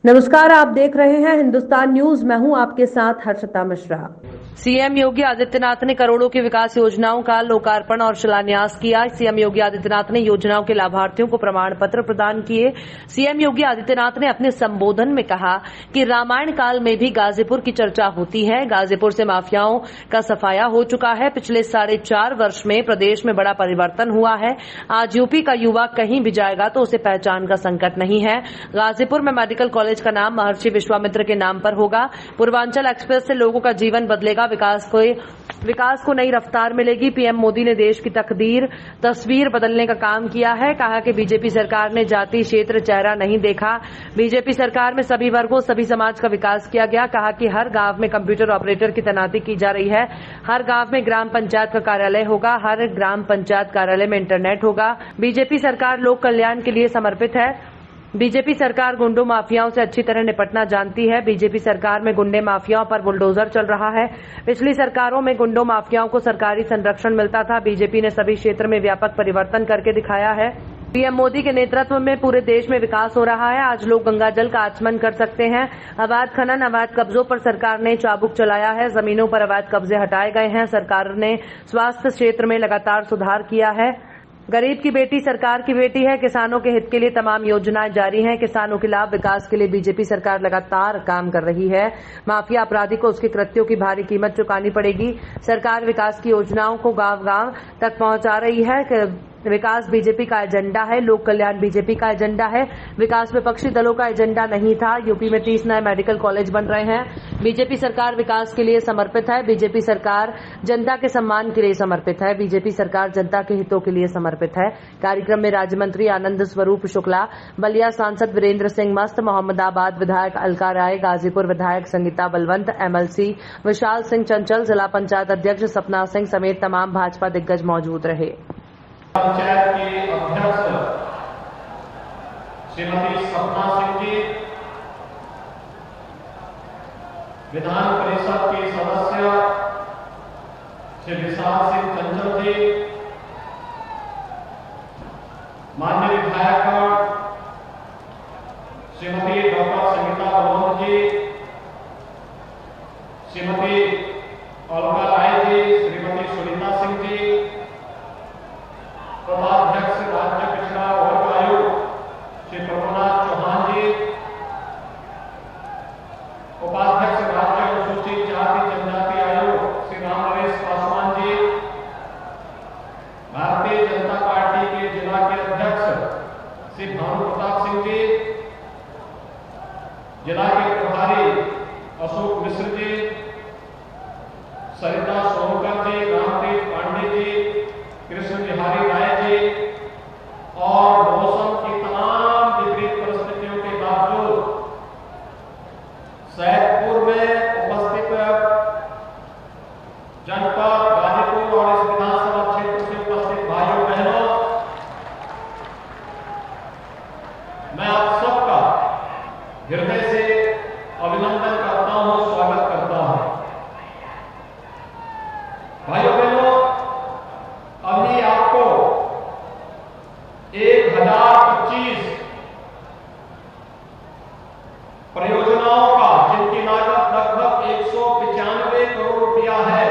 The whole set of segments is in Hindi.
नमस्कार, आप देख रहे हैं हिंदुस्तान न्यूज। मैं हूं आपके साथ हर्षिता मिश्रा। सीएम योगी आदित्यनाथ ने करोड़ों की विकास योजनाओं का लोकार्पण और शिलान्यास किया। सीएम योगी आदित्यनाथ ने योजनाओं के लाभार्थियों को प्रमाण पत्र प्रदान किए। सीएम योगी आदित्यनाथ ने अपने संबोधन में कहा कि रामायण काल में भी गाजीपुर की चर्चा होती है। गाजीपुर से माफियाओं का सफाया हो चुका है। पिछले 4.5 वर्ष में प्रदेश में बड़ा परिवर्तन हुआ है। आज यूपी का युवा कहीं भी जाएगा तो उसे पहचान का संकट नहीं है। गाजीपुर में मेडिकल कॉलेज का नाम महर्षि विश्वामित्र के नाम पर होगा। पूर्वांचल एक्सप्रेस से लोगों का जीवन बदलेगा। विकास को नई रफ्तार मिलेगी। पीएम मोदी ने देश की तस्वीर बदलने का काम किया है। कहा कि बीजेपी सरकार ने जाति क्षेत्र चेहरा नहीं देखा। बीजेपी सरकार में सभी वर्गों सभी समाज का विकास किया गया। कहा कि हर गांव में कंप्यूटर ऑपरेटर की तैनाती की जा रही है। हर गांव में ग्राम पंचायत का कार्यालय होगा। हर ग्राम पंचायत कार्यालय में इंटरनेट होगा। बीजेपी सरकार लोक कल्याण के लिए समर्पित है। बीजेपी सरकार गुंडों माफियाओं से अच्छी तरह निपटना जानती है। बीजेपी सरकार में गुंडे माफियाओं पर बुलडोजर चल रहा है। पिछली सरकारों में गुंडों माफियाओं को सरकारी संरक्षण मिलता था। बीजेपी ने सभी क्षेत्र में व्यापक परिवर्तन करके दिखाया है। पीएम मोदी के नेतृत्व में पूरे देश में विकास हो रहा है। आज लोग गंगा जल का आचमन कर सकते हैं। अवैध खनन अवैध कब्जों पर सरकार ने चाबुक चलाया है। जमीनों पर अवैध कब्जे हटाए गए हैं। सरकार ने स्वास्थ्य क्षेत्र में लगातार सुधार किया है। गरीब की बेटी सरकार की बेटी है। किसानों के हित के लिए तमाम योजनाएं जारी हैं। किसानों के लाभ विकास के लिए बीजेपी सरकार लगातार काम कर रही है। माफिया अपराधी को उसके कृत्यों की भारी कीमत चुकानी पड़ेगी। सरकार विकास की योजनाओं को गांव-गांव तक पहुंचा रही है। विकास बीजेपी का एजेंडा है। लोक कल्याण बीजेपी का एजेंडा है। विकास विपक्षी दलों का एजेंडा नहीं था। यूपी में 30 नए मेडिकल कॉलेज बन रहे हैं। बीजेपी सरकार विकास के लिए समर्पित है। बीजेपी सरकार जनता के सम्मान के लिए समर्पित है। बीजेपी सरकार जनता के हितों के लिए समर्पित है। कार्यक्रम में राज्य मंत्री आनंद स्वरूप शुक्ला, बलिया सांसद वीरेंद्र सिंह मस्त, मोहम्मदाबाद विधायक अलका राय, गाजीपुर विधायक संगीता बलवंत, एमएलसी विशाल सिंह चंचल, जिला पंचायत अध्यक्ष सपना सिंह समेत तमाम भाजपा दिग्गज मौजूद रहे। पंचायत के अध्यक्ष श्रीमती सपना सिंह जी, विधान परिषद के सदस्य श्री विशाल सिंह चंचल जी, माननीय विधायक श्रीमती डॉक्टर संगीता बलवंत जी, श्रीमती अलका राय जी, श्रीमती सुनीता सिंह जी, उपाध्यक्ष राज्य पिछड़ा वर्ग आयोग श्री प्रभुनाथ चौहान जी, उपाध्यक्ष राज्य अनुसूचित जाति जनजाति आयोग श्री रामनरेश पासवान जी, भारतीय जनता पार्टी के जिला के अध्यक्ष श्री भानु प्रताप सिंह जी, जिला के प्रभारी अशोक मिश्र जी, सरिता सोनकर जी, रामदेव पांडे जी, कृष्ण बिहारी राय जी और मौसम की तमाम विपरीत परिस्थितियों के बावजूद सैदपुर में उपस्थित जनपद गाजीपुर और इस विधानसभा क्षेत्र से उपस्थित भाइयों बहनों, मैं आप सबका हृदय से अभिनंदन करता हूं, स्वागत करता हूं। भाइयों बहनों, अभी आपको 1025 परियोजनाओं का, जिनकी लागत लगभग 195 करोड़ रुपया है,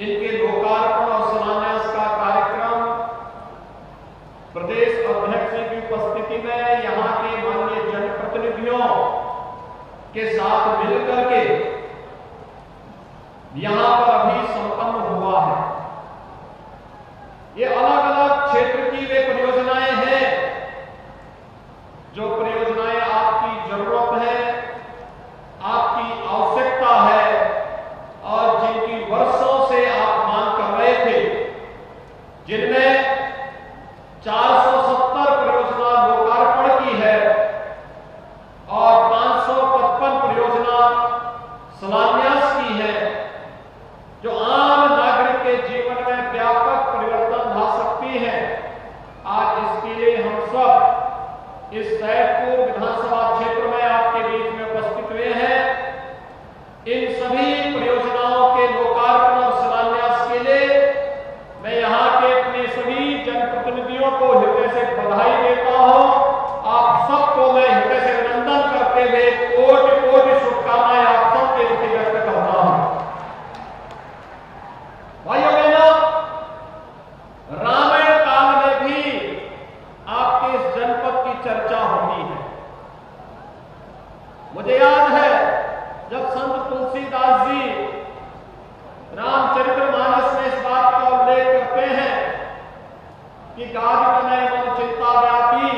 इनके लोकार्पण और शिलान्यास का कार्यक्रम प्रदेश अध्यक्ष की उपस्थिति में यहां के माननीय जनप्रतिनिधियों के साथ मिलकर के यहां पर अभी संपन्न हुआ है। ये अलग अलग क्षेत्र की वे परियोजनाएं हैं, जो परियोजनाएं आपकी जरूरत है, आपकी आवश्यकता है और जिनकी वर्षों से आप मांग कर रहे थे, जिनमें 470 परियोजना लोकार्पण की है और 555 परियोजना शिलान्यास की है, जो आम नागरिक के जीवन में व्यापक परिवर्तन ला सकती कि गादित में मन चिंता व्यापी,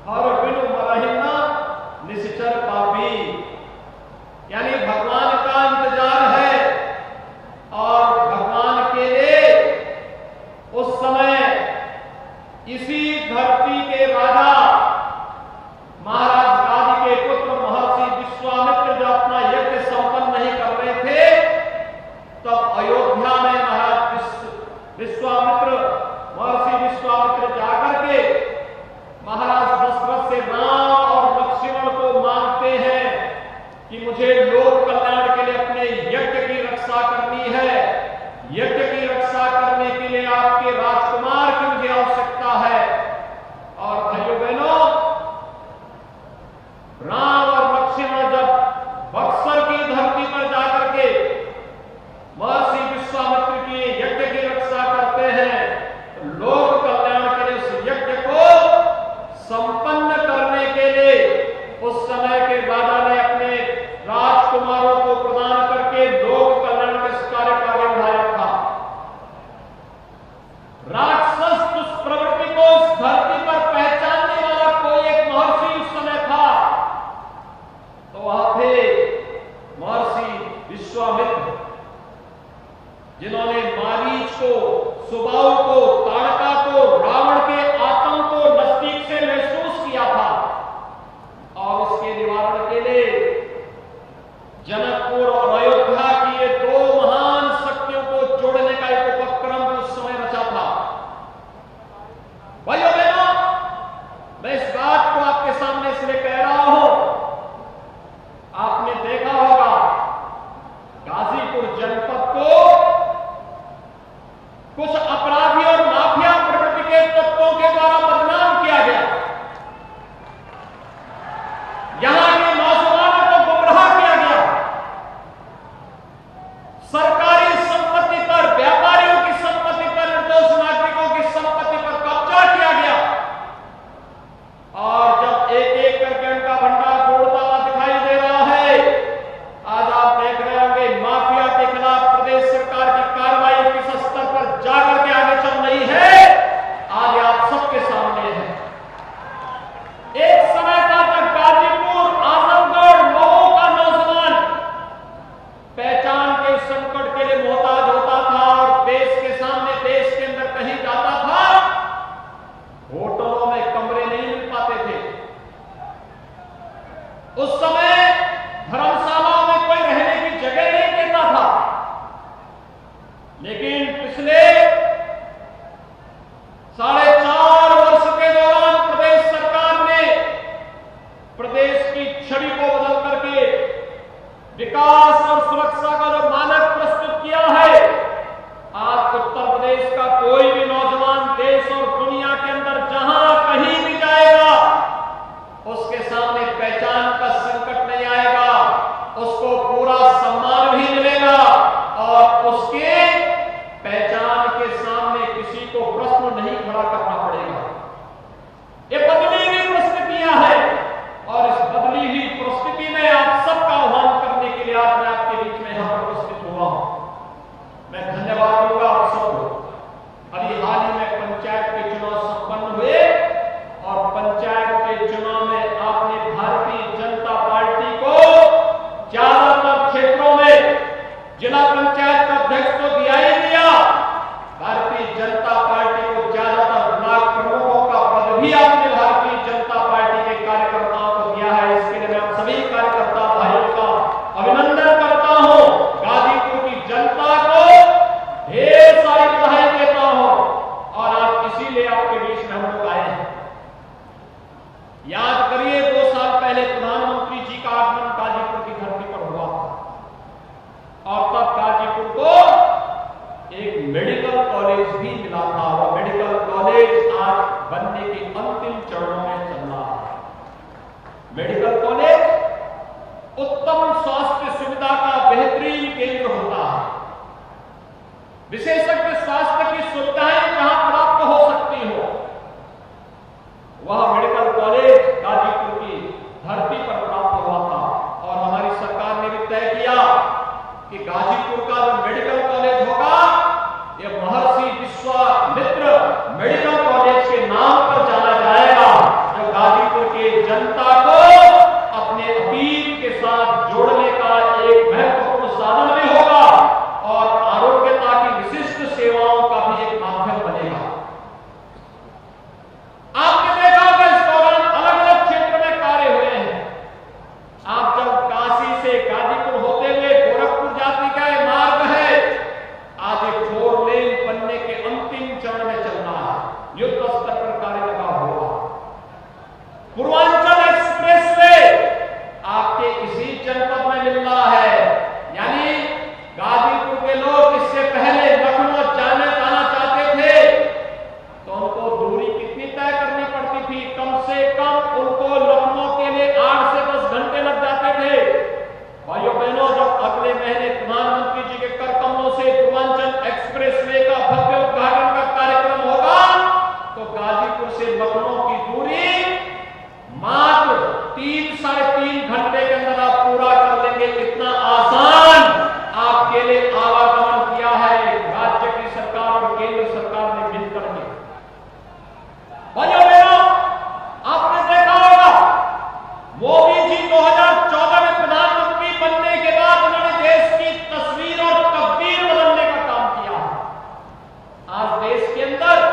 हर बिनु मरहिना निश्चर पापी। यानी भगवान का इंतजार है और भगवान के लिए उस समय इसी धरती के राजा महाराज गादी के पुत्र महर्षि विश्वामित्र जब अपना यज्ञ संपन्न नहीं कर रहे थे, तब अयोध्या में महाराज महर्षि विश्वामित्र जाकर के महाराज दशरथ से राम और लक्ष्मण को मांगते हैं कि मुझे लोक कल्याण के लिए अपने यज्ञ की रक्षा करनी है। यज्ञ की रक्षा करने के लिए आपके राजकुमार की मुझे आवश्यकता है। और भाइयों बहनों, राम और लक्ष्मण जब बक्सर की धरती पर जाकर के महर्षि विश्वामित्र की यज्ञ की रक्षा करते हैं, तो लोक कल्याण के लिए उस यज्ञ को संपन्न करने के लिए उस समय के राजा ने अपने राजकुमारों को प्रदान करके लोक कल्याण के इस कार्य को आगे बढ़ाया था। राक्षस दुष्प्रवृत्ति को इस धरती पर पहचानने वाला कोई एक महर्षि उस समय था, तो वहां थे महर्षि विश्वामित्र, जिन्होंने मारीच को, सुबाहु को, ताड़का को, रावण के आतंक को नजदीक से महसूस किया था और उसके निवारण के लिए जनकपुर और अयोध्या की ये दो महान शक्तियों को जोड़ने का एक उपक्रम उस समय रचा था। भाइयों बहनों, मैं इस बात को आपके सामने इसलिए कह रहा हूं, आपने देखा होगा गाजीपुर जनपद को कुछ अपराधी और माफिया प्रवृत्ति के तत्वों के द्वारा बदनाम किया गया। यहां के नौजवानों को गुमराह किया गया, सरकारी संपत्ति पर, व्यापारियों की संपत्ति पर, निर्दोष नागरिकों की संपत्ति पर कब्जा किया गया और जब एक एक करके उनका भंडार तोड़ता हुआ दिखाई दे रहा है, आज आप देख रहे होंगे माफिया के खिलाफ प्रदेश सरकार की कार्रवाई किस स्तर पर जाकर के आगे चल रही है, आज आप सबके सामने है। एक समय था जब गाजीपुर, आजमगढ़ लोगों का नौजवान पहचान के संकट के लिए मोहताज होता था और देश के सामने, देश के अंदर कहीं जाता था, होटलों में कमरे नहीं मिल पाते थे। उस समय धर्मशालाओं में कोई रहने की जगह नहीं देता था। लेकिन पिछले 4.5 वर्ष के दौरान प्रदेश सरकार ने प्रदेश की छवि को बदल करके विकास और सुरक्षा का जो मानक प्रस्तुत किया है, आज उत्तर प्रदेश का कोई भी नौजवान देश और दुनिया के अंदर जहां कहीं भी जाएगा, उसके सामने पहचान का संकट नहीं आएगा, उसको पूरा सम्मान भी मिलेगा और उसके पहचान की विशिष्ट सेवाओं का भी एक माध्यम बनेगा। आपने देखा होगा इस दौरान अलग अलग क्षेत्र में कार्य हुए हैं। आप जब काशी से गाजीपुर होते हुए गोरखपुर जाने का ये मार्ग है, आज एक 4 लेन बनने के अंतिम चरण में चल रहा है, युद्ध स्तर पर कार्य लगा हुआ। पूर्वांचल एक्सप्रेसवे आपके इसी जनपद में मिल रहा है, यानी गाजीपुर के लोग इससे पहले लखनऊ जाना चाहते थे तो उनको दूरी कितनी तय करनी पड़ती थी? कम से कम उनको लखनऊ के लिए 8 से 10 घंटे लग जाते थे। भाइयों बहनों, जब अगले महीने प्रधानमंत्री जी के कर कमलों से पूर्वांचल एक्सप्रेसवे का भव्य उद्घाटन का कार्यक्रम होगा तो गाजीपुर से लखनऊ की दूरी मात्र 3-3.5 घंटे के अंदर आप पूरा कर लेंगे। इतना आसान आपके लिए आवागमन किया है राज्य की सरकार और केंद्र सरकार ने मिलकर के। भाइयों बहनों, आपने देखा होगा मोदी जी 2014 में प्रधानमंत्री बनने के बाद उन्होंने देश की तस्वीर और तकदीर बदलने का काम किया है। आज देश के अंदर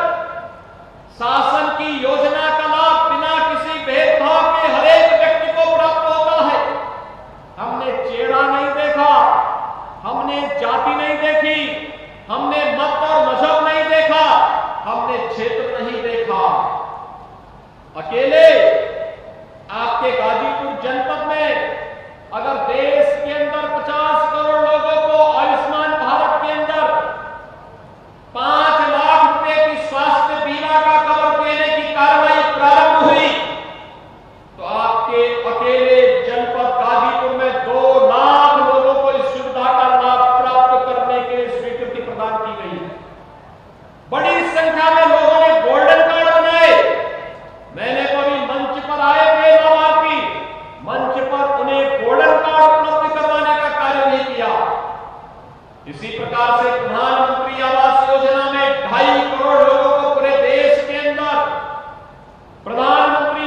शासन की योजना का लाभ बिना किसी भेदभाव के हर एक व्यक्ति को प्राप्त होता है। हमने चेहरा नहीं देखा, हमने जाति नहीं देखी, हमने मत और मजहब नहीं देखा, हमने क्षेत्र नहीं देखा। अकेले आपके गाजीपुर जनपद में अगर देश के अंदर 50 करोड़ लोगों को आयुष्मान भारत के अंदर 5 लाख रुपए की स्वास्थ्य बीमा का कवर देने की कार्रवाई प्रारंभ हुई तो आपके अकेले जनपद गाजीपुर में 2 लाख लोगों को इस सुविधा का लाभ प्राप्त करने के लिए स्वीकृति प्रदान की